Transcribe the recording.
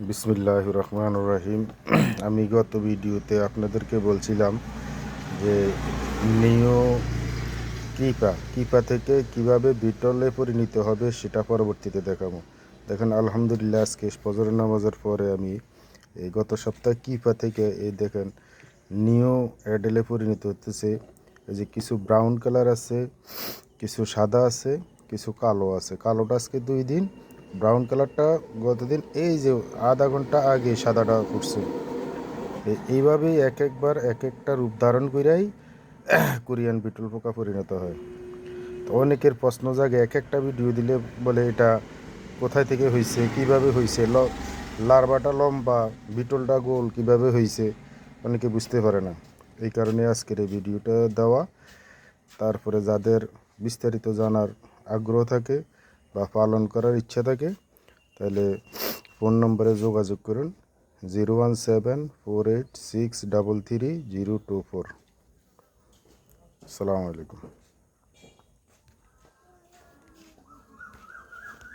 বিসমিল্লাহির রহমানির রহিম। আমি গত ভিডিওতে আপনাদেরকে বলছিলাম যে নিও কিপা থেকে কিভাবে বিটলে পরিণত হবে সেটা পরবর্তীতে দেখাবো। দেখেন আলহামদুলিল্লাহ, আজকে ফজরের নামাজের পরে আমি এই গত সপ্তাহে কিপা থেকে এই দেখেন নিও অ্যাডেলে পরিণত হতেছে। এই যে কিছু ব্রাউন কালার আছে, কিছু সাদা আছে, কিছু কালো আছে। কালোটা আজকে 2 দিন, ব্রাউন কালারটা গতদিন, এই যে আধা ঘন্টা আগে সাদাটা উঠছে। এইভাবেই একবার এক একটা রূপ ধারণ করেই কোরিয়ান বিটল পোকা পরিণত হয়। তো অনেকের প্রশ্ন জাগে, এক একটা ভিডিও দিলে বলে এটা কোথায় থেকে হয়েছে, কিভাবে হয়েছে, লার্ভাটা লম্বা, বিটলটা গোল, কিভাবে হয়েছে, অনেকে বুঝতে পারে না। এই কারণে আজকের এই ভিডিওটা দেওয়া। তারপরে যাদের বিস্তারিত জানার আগ্রহ থাকে বা পালন করার ইচ্ছা থাকে, তাহলে ফোন নম্বরে যোগাযোগ করুন 01748633024। আসসালামু আলাইকুম।